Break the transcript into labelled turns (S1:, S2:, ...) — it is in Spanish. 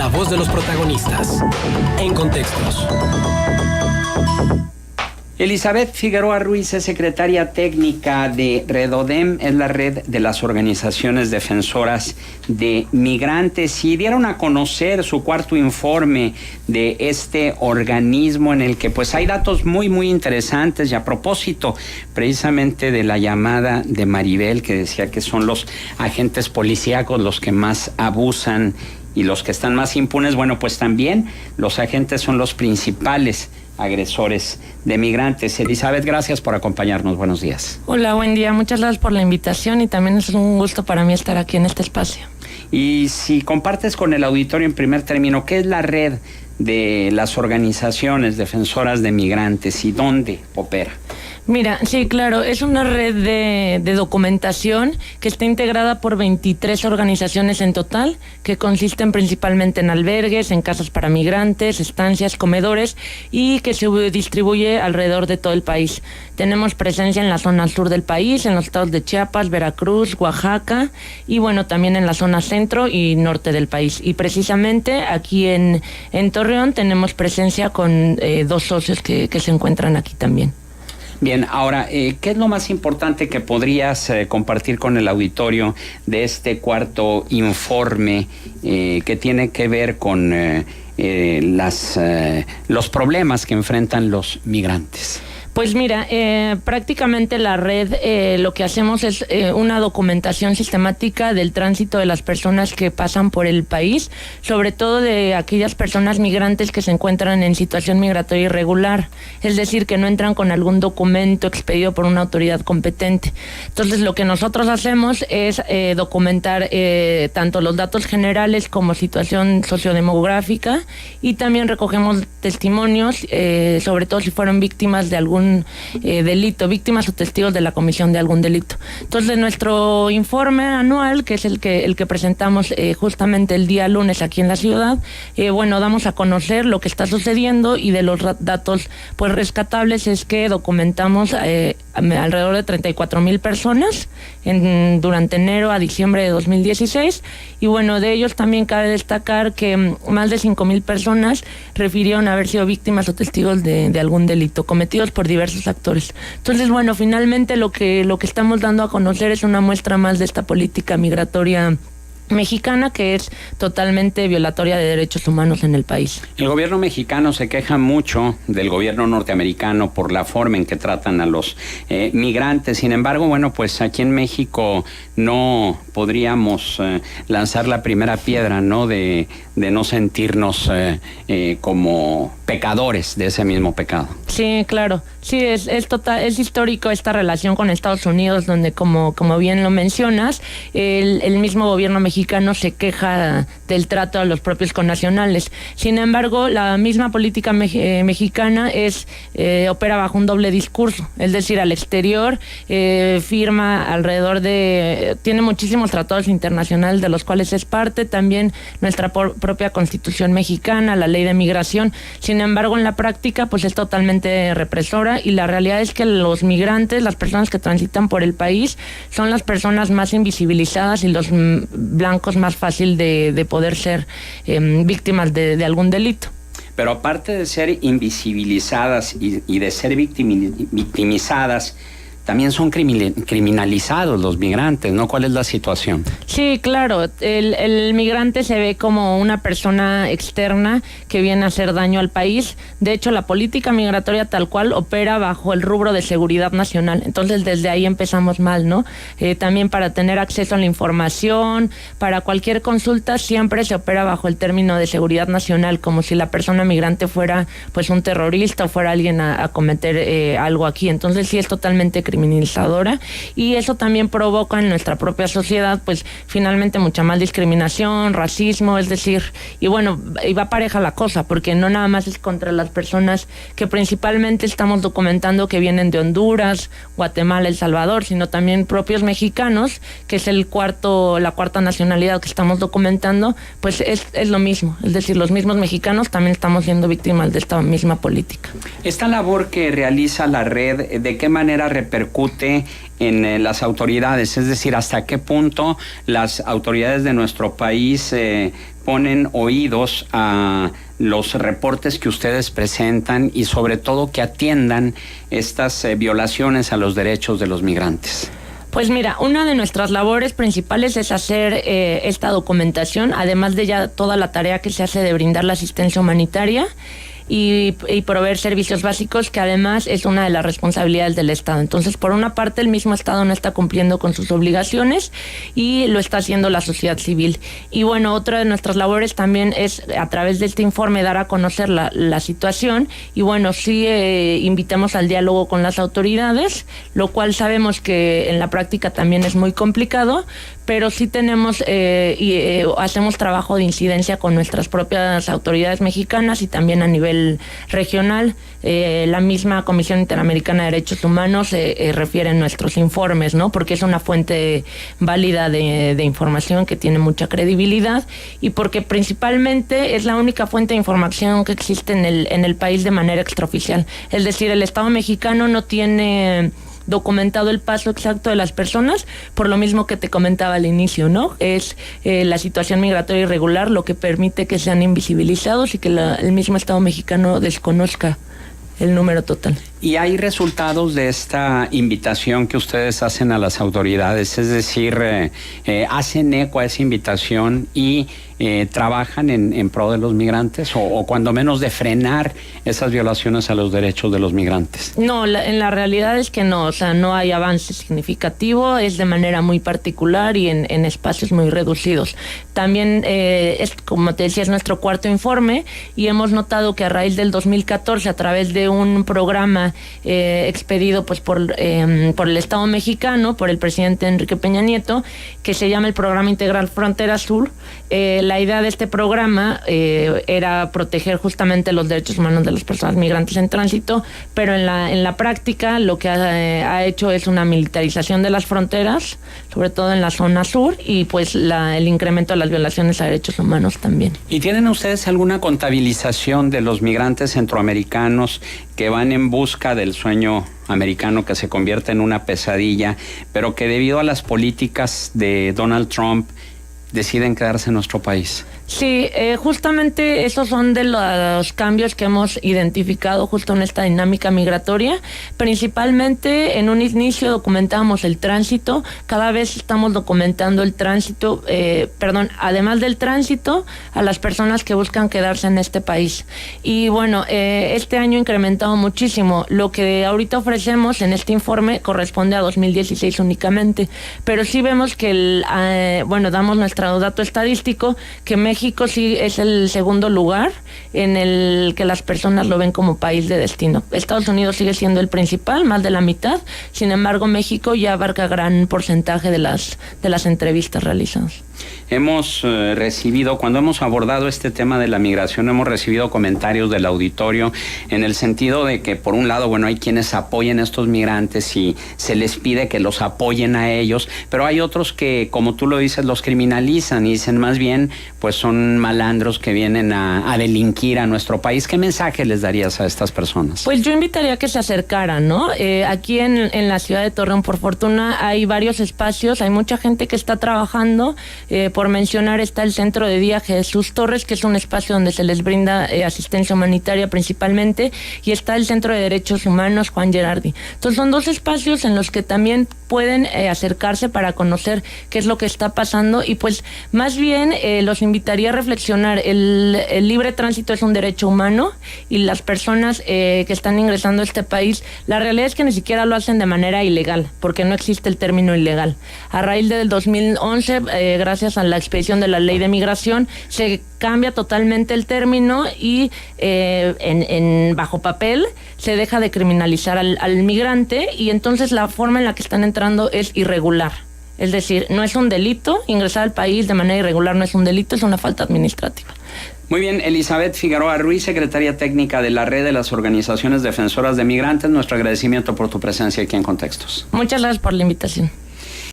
S1: la voz de los protagonistas. En Contextos.
S2: Elizabeth Figueroa Ruiz es secretaria técnica de Redodem, es la red de las organizaciones defensoras de migrantes, y dieron a conocer su cuarto informe de este organismo en el que pues hay datos muy interesantes, y a propósito precisamente de la llamada de Maribel, que decía que son los agentes policíacos los que más abusan y los que están más impunes. Bueno, pues también los agentes son los principales agresores de migrantes. Elizabeth, gracias por acompañarnos. Buenos días.
S3: Hola, buen día. Muchas gracias por la invitación y también es un gusto para mí estar aquí en este espacio.
S2: Y si compartes con el auditorio en primer término, ¿qué es la red de las organizaciones defensoras de migrantes y dónde opera?
S3: Mira, sí, claro, es una red de documentación que está integrada por 23 organizaciones en total, que consisten principalmente en albergues, en casas para migrantes, estancias, comedores, y que se distribuye alrededor de todo el país. Tenemos presencia en la zona sur del país, en los estados de Chiapas, Veracruz, Oaxaca, y bueno, también en la zona centro y norte del país. Y precisamente aquí en Torreón tenemos presencia con 2 socios que se encuentran aquí también.
S2: Bien, ahora, ¿qué es lo más importante que podrías compartir con el auditorio de este cuarto informe que tiene que ver con los problemas que enfrentan los migrantes?
S3: Pues mira, prácticamente la red lo que hacemos es una documentación sistemática del tránsito de las personas que pasan por el país, sobre todo de aquellas personas migrantes que se encuentran en situación migratoria irregular, es decir, que no entran con algún documento expedido por una autoridad competente. Entonces, lo que nosotros hacemos es documentar tanto los datos generales como situación sociodemográfica, y también recogemos testimonios, sobre todo si fueron víctimas de algún delito, víctimas o testigos de la comisión de algún delito. Entonces, nuestro informe anual, que es el que presentamos justamente el día lunes aquí en la ciudad, bueno, damos a conocer lo que está sucediendo, y de los datos pues rescatables es que documentamos alrededor de 34,000 personas durante enero a diciembre de 2016, y bueno, de ellos también cabe destacar que más de 5,000 personas refirieron haber sido víctimas o testigos de algún delito cometidos por diversos actores. Entonces, bueno, finalmente lo que estamos dando a conocer es una muestra más de esta política migratoria mexicana, que es totalmente violatoria de derechos humanos en el país.
S2: El gobierno mexicano se queja mucho del gobierno norteamericano por la forma en que tratan a los migrantes. Sin embargo, bueno, pues aquí en México no podríamos lanzar la primera piedra, ¿no? De no sentirnos como pecadores de ese mismo pecado.
S3: Sí, claro. Sí, es histórico esta relación con Estados Unidos, donde como bien lo mencionas, el mismo gobierno mexicano se queja del trato a los propios connacionales. Sin embargo, la misma política mexicana opera bajo un doble discurso, es decir, al exterior firma tiene muchísimos tratados internacionales de los cuales es parte, también nuestra propia Constitución mexicana, la Ley de Migración. Sin embargo, en la práctica pues es totalmente represora, y la realidad es que los migrantes, las personas que transitan por el país, son las personas más invisibilizadas y los blancos más fácil de poder ser víctimas de algún delito.
S2: Pero aparte de ser invisibilizadas y de ser victimizadas, también son criminalizados los migrantes, ¿no? ¿Cuál es la situación?
S3: Sí, claro. El migrante se ve como una persona externa que viene a hacer daño al país. De hecho, la política migratoria tal cual opera bajo el rubro de seguridad nacional. Entonces, desde ahí empezamos mal, ¿no? También para tener acceso a la información, para cualquier consulta, siempre se opera bajo el término de seguridad nacional, como si la persona migrante fuera pues un terrorista o fuera alguien a cometer algo aquí. Entonces, sí es totalmente criminalizadora, y eso también provoca en nuestra propia sociedad pues finalmente mucha más discriminación, racismo, es decir, y bueno, y va pareja la cosa, porque no nada más es contra las personas que principalmente estamos documentando que vienen de Honduras, Guatemala, El Salvador, sino también propios mexicanos, que es la cuarta nacionalidad que estamos documentando, pues es lo mismo, es decir, los mismos mexicanos también estamos siendo víctimas de esta misma política.
S2: Esta labor que realiza la red, ¿de qué manera repercute repercute en las autoridades? Es decir, ¿hasta qué punto las autoridades de nuestro país ponen oídos a los reportes que ustedes presentan y sobre todo que atiendan estas violaciones a los derechos de los migrantes?
S3: Pues mira, una de nuestras labores principales es hacer esta documentación, además de ya toda la tarea que se hace de brindar la asistencia humanitaria y proveer servicios básicos, que además es una de las responsabilidades del Estado. Entonces, por una parte, el mismo Estado no está cumpliendo con sus obligaciones y lo está haciendo la sociedad civil. Y bueno, otra de nuestras labores también es, a través de este informe, dar a conocer la situación y bueno, sí invitamos al diálogo con las autoridades, lo cual sabemos que en la práctica también es muy complicado, pero sí tenemos hacemos trabajo de incidencia con nuestras propias autoridades mexicanas y también a nivel regional. La misma Comisión Interamericana de Derechos Humanos refiere en nuestros informes, ¿no? Porque es una fuente válida de información que tiene mucha credibilidad y porque principalmente es la única fuente de información que existe en el país de manera extraoficial. Es decir, el Estado mexicano no tiene documentado el paso exacto de las personas, por lo mismo que te comentaba al inicio, ¿no? Es la situación migratoria irregular lo que permite que sean invisibilizados y que el mismo Estado mexicano desconozca el número total.
S2: ¿Y hay resultados de esta invitación que ustedes hacen a las autoridades? Es decir, ¿hacen eco a esa invitación y trabajan en pro de los migrantes o cuando menos de frenar esas violaciones a los derechos de los migrantes?
S3: No, en la realidad es que no, o sea, no hay avance significativo, es de manera muy particular y en espacios muy reducidos. También, como te decía, es nuestro cuarto informe y hemos notado que a raíz del 2014, a través de un programa expedido pues por el Estado mexicano, por el presidente Enrique Peña Nieto, que se llama el Programa Integral Frontera Sur. La idea de este programa era proteger justamente los derechos humanos de las personas migrantes en tránsito, pero en la práctica lo que ha hecho es una militarización de las fronteras, sobre todo en la zona sur, y pues el incremento de las violaciones a derechos humanos también.
S2: ¿Y tienen ustedes alguna contabilización de los migrantes centroamericanos que van en busca del sueño americano que se convierte en una pesadilla, pero que debido a las políticas de Donald Trump deciden quedarse en nuestro país?
S3: Sí, justamente esos son de los cambios que hemos identificado justo en esta dinámica migratoria. Principalmente en un inicio documentábamos el tránsito, cada vez estamos documentando el tránsito, además del tránsito, a las personas que buscan quedarse en este país. Y bueno, este año ha incrementado muchísimo. Lo que ahorita ofrecemos en este informe corresponde a 2016 únicamente, pero sí vemos que damos nuestro dato estadístico, que México sí es el segundo lugar en el que las personas lo ven como país de destino. Estados Unidos sigue siendo el principal, más de la mitad. Sin embargo, México ya abarca gran porcentaje de las entrevistas realizadas.
S2: Hemos recibido, cuando hemos abordado este tema de la migración, hemos recibido comentarios del auditorio en el sentido de que, por un lado, hay quienes apoyen a estos migrantes y se les pide que los apoyen a ellos, pero hay otros que, como tú lo dices, los criminalizan y dicen más bien, pues son malandros que vienen a delinquir a nuestro país. ¿Qué mensaje les darías a estas personas?
S3: Pues yo invitaría a que se acercaran, ¿no? Aquí en la ciudad de Torreón, por fortuna, hay varios espacios, hay mucha gente que está trabajando. Por mencionar, está el Centro de Día Jesús Torres, que es un espacio donde se les brinda asistencia humanitaria principalmente, y está el Centro de Derechos Humanos Juan Gerardi. Entonces son dos espacios en los que también pueden acercarse para conocer qué es lo que está pasando y pues más bien los invitaría a reflexionar. El libre tránsito es un derecho humano y las personas que están ingresando a este país, la realidad es que ni siquiera lo hacen de manera ilegal, porque no existe el término ilegal. A raíz del 2011, gracias a la expedición de la Ley de Migración, se cambia totalmente el término y bajo papel se deja de criminalizar al migrante y entonces la forma en la que están entrando es irregular. Es decir, no es un delito, ingresar al país de manera irregular no es un delito, es una falta administrativa.
S2: Muy bien, Elizabeth Figueroa Ruiz, secretaria técnica de la Red de las Organizaciones Defensoras de Migrantes, nuestro agradecimiento por tu presencia aquí en Contextos.
S3: Muchas gracias por la invitación.